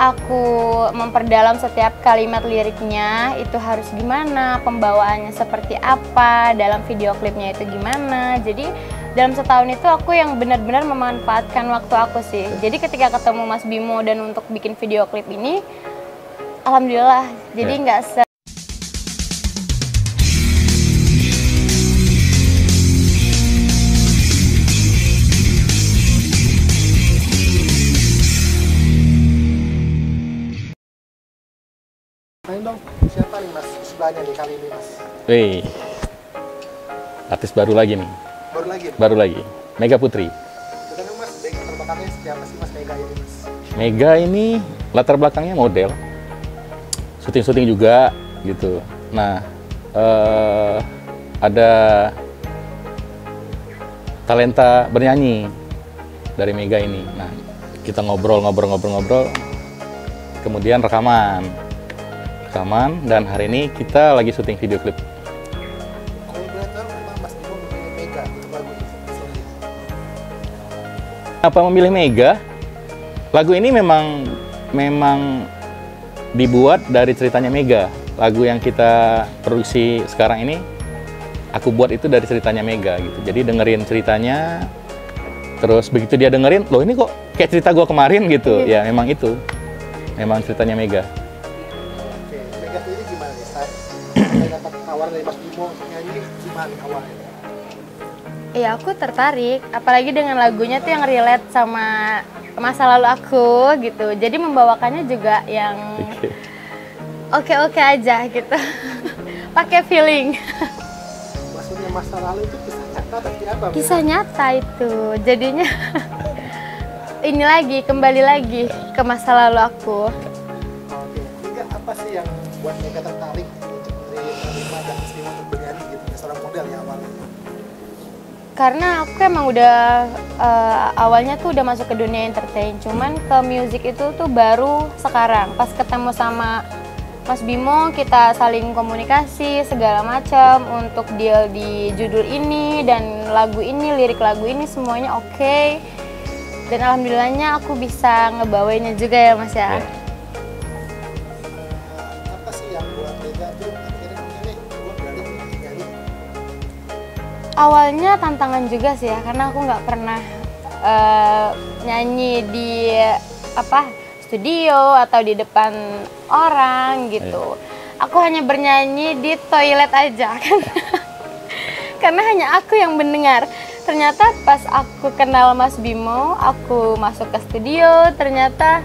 aku memperdalam setiap kalimat liriknya itu harus gimana, pembawaannya seperti apa, dalam video klipnya itu gimana. Jadi dalam setahun itu aku yang benar-benar memanfaatkan waktu aku sih. Jadi ketika ketemu Mas Bimo dan untuk bikin video klip ini, alhamdulillah. Jadi nggak dong, siapa nih Mas sebelahnya nih kali ini Mas? Wih, artis baru lagi nih. Baru lagi? Baru lagi, Mega Putri. Kita nih Mas, dari latar belakangnya siapa sih Mas Mega ini Mas? Mega ini latar belakangnya model, syuting-syuting juga gitu. Nah, ada talenta bernyanyi dari Mega ini. Nah, kita ngobrol, kemudian rekaman, dan hari ini kita lagi syuting video klip. Kalau boleh tahu kenapa Mas Bimo memilih Mega untuk lagu ini? Apa memilih Mega? Lagu ini memang dibuat dari ceritanya Mega. Lagu yang kita produksi sekarang ini, aku buat itu dari ceritanya Mega gitu. Jadi dengerin ceritanya, terus begitu dia dengerin, loh ini kok kayak cerita gua kemarin gitu. Ya memang itu, memang ceritanya Mega. Dapat tawaran dari Mas Bimo untuk nyanyi, gimana awalnya? Iya, aku tertarik, apalagi dengan lagunya tuh yang relate sama masa lalu aku gitu. Jadi membawakannya juga yang oke aja gitu. Pakai feeling. Maksudnya masa lalu itu kisah nyata tapi apa? Kisah nyata itu. Jadinya ini lagi, kembali lagi ke masa lalu aku. Oke, Mega apa sih yang buat Mega tertarik untuk menerima dan Mas Bimo untuk bernyanyi gitu, seorang model ya awalnya? Karena aku emang udah awalnya tuh udah masuk ke dunia entertain, cuman ke musik itu tuh baru sekarang. Pas ketemu sama Mas Bimo, kita saling komunikasi segala macam untuk deal di judul ini dan lagu ini, lirik lagu ini semuanya oke. Dan alhamdulillahnya aku bisa ngebawainnya juga ya Mas ya. Apa sih yang buat Mega tuh akhirnya memilih gue berani nyanyi? Awalnya tantangan juga sih ya, karena aku nggak pernah nyanyi di studio atau di depan orang gitu. Aku hanya bernyanyi di toilet aja kan, karena hanya aku yang mendengar. Ternyata pas aku kenal Mas Bimo, aku masuk ke studio, ternyata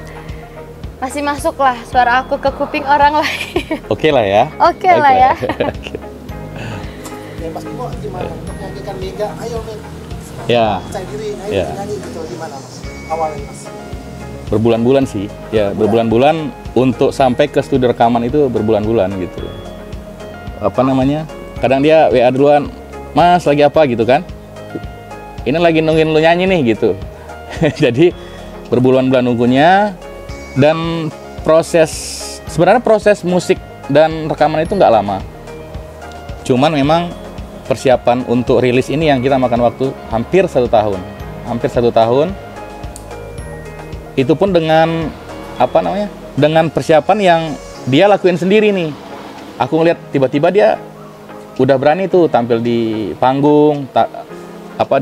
masih masuk lah suara aku ke kuping orang lain. Oke lah ya. Oke lah ya. Ya Mas Bimo gimana untuk nyanyikan Mega? Ayo Meg, percaya diri, ayo nyanyi gitu, gimana Mas? Awalnya Mas? Berbulan-bulan sih, ya berbulan-bulan untuk sampai ke studio rekaman itu berbulan-bulan gitu. Apa namanya? Kadang dia WA duluan, Mas lagi apa gitu kan? Ini lagi nungguin lu nyanyi nih gitu. Jadi berbulan-bulan nunggunya, dan sebenarnya proses musik dan rekaman itu nggak lama. Cuman memang persiapan untuk rilis ini yang kita makan waktu hampir 1 tahun. Hampir 1 tahun. Itu pun dengan dengan persiapan yang dia lakuin sendiri nih. Aku ngeliat tiba-tiba dia udah berani tuh tampil di panggung,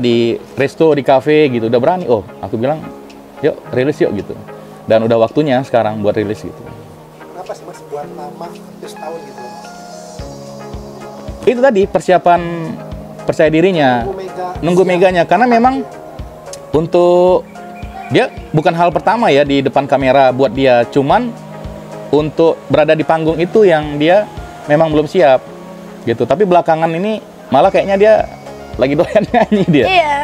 di resto, di cafe gitu, udah berani. Oh, aku bilang, yuk rilis yuk gitu. Dan udah waktunya sekarang buat rilis gitu. Kenapa sih Mas buat lama hampir setahun gitu? Itu tadi persiapan percaya dirinya, nunggu Meganya, karena memang untuk dia bukan hal pertama ya di depan kamera buat dia, cuman untuk berada di panggung itu yang dia memang belum siap gitu. Tapi belakangan ini malah kayaknya dia lagi doyan nyanyi dia. Iya.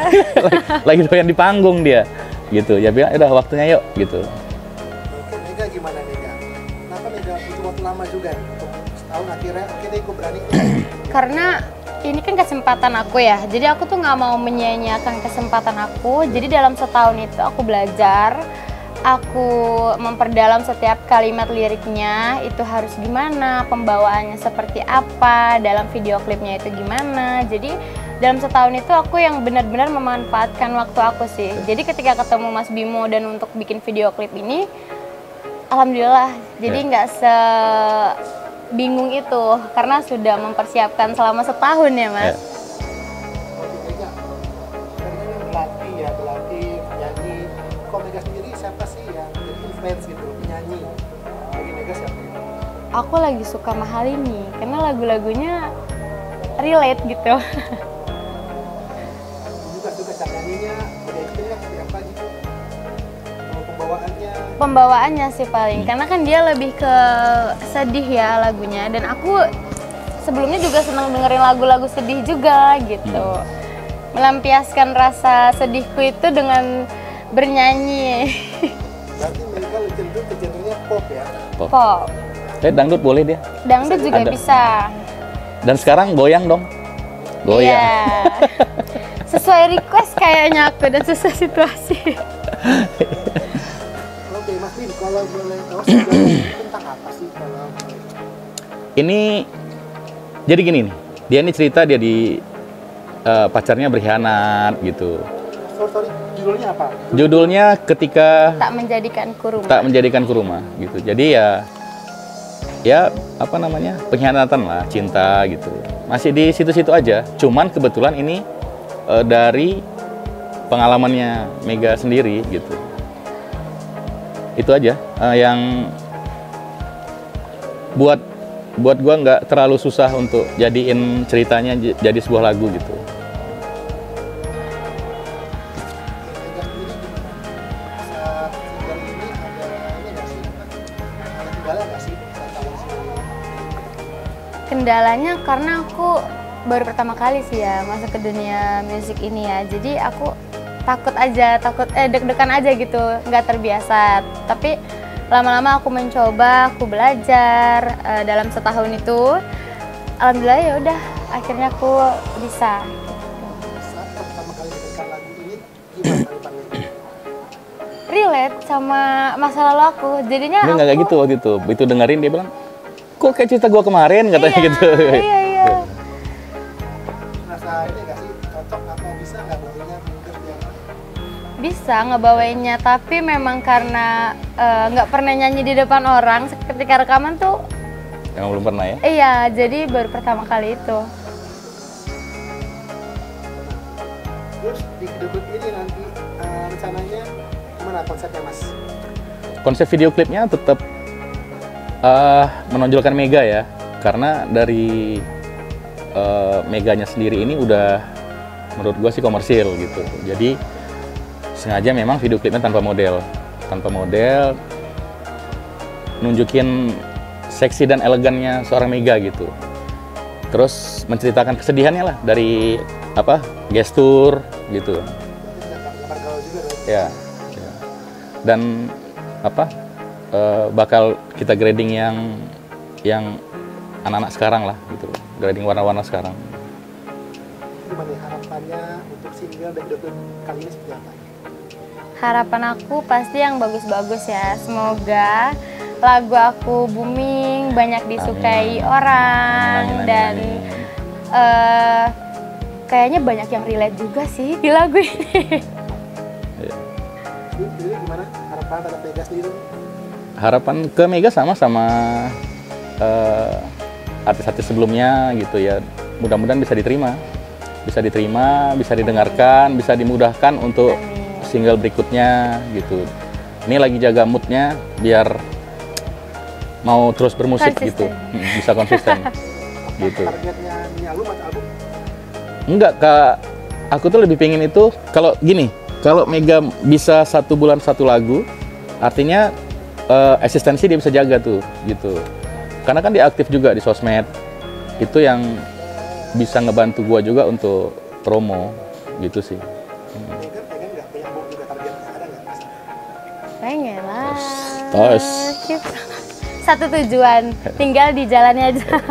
lagi doyan di panggung dia gitu. Ya bilang udah waktunya yuk gitu. Oke, Mega gimana Mega? Kenapa Mega butuh waktu lama juga untuk setahun akhirnya gue berani? Karena ini kan kesempatan aku ya, jadi aku tuh nggak mau menyia-nyiakan kesempatan aku. Jadi dalam setahun itu aku belajar, aku memperdalam setiap kalimat liriknya itu harus gimana, pembawaannya seperti apa, dalam video klipnya itu gimana. Jadi dalam setahun itu aku yang benar-benar memanfaatkan waktu aku sih. Jadi ketika ketemu Mas Bimo dan untuk bikin video klip ini, Alhamdulillah, jadi Ya. nggak sebingung itu karena sudah mempersiapkan selama setahun ya Ya. Mas. Oke, Mega. Kan berlatih ya, berlatih, nyanyi. Kok Mega sendiri siapa sih yang jadi influence gitu, penyanyi? Bagi Mega siapa? Aku lagi suka Mahalini karena lagu-lagunya relate gitu. Juga suka cara nyanyinya, beda itu seperti apa gitu? Kalau pembawaannya, Pembawaannya sih paling, karena kan dia lebih ke sedih ya lagunya, dan aku sebelumnya juga senang dengerin lagu-lagu sedih juga gitu. Melampiaskan rasa sedihku itu dengan bernyanyi. berarti Mega cenderung ke genrenya pop ya? Pop, Dangdut boleh dia. dangdut juga Ada. bisa. Dan sekarang goyang dong. Goyang. Iya. Sesuai request kayaknya aku dan sesuai situasi. Oke, Mas Bin, kalau boleh tahu sebenarnya tentang apa sih kalau boleh tahu? Ini jadi gini nih. Dia ini cerita dia di pacarnya berkhianat gitu. Sorry, judulnya apa? Judulnya ketika Tak menjadikan kurung. tak menjadikan kuruma gitu. Jadi ya apa namanya, pengkhianatan lah, cinta gitu. Masih di situ-situ aja. Cuman kebetulan ini dari pengalamannya Mega sendiri gitu. Itu aja yang buat gua nggak terlalu susah untuk jadiin ceritanya jadi sebuah lagu gitu. Mega sendiri gimana? Saat single ini ada ini nggak sih? Ada kendala nggak sih saat awal single? Kendalanya karena aku baru pertama kali sih ya masuk ke dunia musik ini ya. Jadi aku takut deg-degan aja gitu, nggak terbiasa. Tapi lama-lama aku mencoba, aku belajar dalam setahun itu. Alhamdulillah ya udah, akhirnya aku bisa. Saat pertama kali mendengarkan lagu ini gimana tanggapan Mega? Relate sama masa lalu aku. Jadinya Dia nggak kayak gitu waktu itu. Begitu dengerin dia bilang, kok kayak cerita gua kemarin katanya iya, gitu. Iya. Rasa ini nggak sih cocok atau bisa nggak bawanya mungkin yang Bisa ngebawainnya, tapi memang karena nggak pernah nyanyi di depan orang ketika rekaman tuh. Yang belum pernah ya. Iya, jadi baru pertama kali itu. terus di debut ini nanti rencananya gimana konsepnya Mas? Konsep video klipnya tetap menonjolkan Mega ya, karena dari Meganya sendiri ini udah menurut gua sih komersil gitu. Jadi sengaja memang video klipnya tanpa model, nunjukin seksi dan elegannya seorang Mega gitu. Terus menceritakan kesedihannya lah dari gestur gitu. Berarti nggak gambar gaul juga dong? Ya. Dan bakal kita grading yang anak-anak sekarang lah gitu, grading warna-warna sekarang. Gimana nih harapannya untuk single dan debut kali ini seperti apa? Harapan aku pasti yang bagus-bagus ya. Semoga lagu aku booming, banyak disukai orang, Amin, dan amin. kayaknya banyak yang relate juga sih di lagu ini. Jadi gimana harapan terhadap Mega sendiri? Harapan ke Mega sama artis-artis sebelumnya gitu ya. Mudah-mudahan bisa diterima, bisa didengarkan, bisa dimudahkan untuk Amin. single berikutnya gitu. Ini lagi jaga moodnya biar mau terus bermusik gitu, Konsisten. bisa konsisten gitu. Targetnya ini album atau album? Enggak, Kak. Aku tuh lebih pengen itu kalau gini, kalau Mega bisa 1 bulan 1 lagu, artinya eksistensi dia bisa jaga tuh gitu. Karena kan dia aktif juga di sosmed. Itu yang bisa ngebantu gua juga untuk promo gitu sih. Pengen nggak punya album juga targetnya ada nggak Mas? Pengen lah. Tos. Satu tujuan, tinggal di jalannya aja.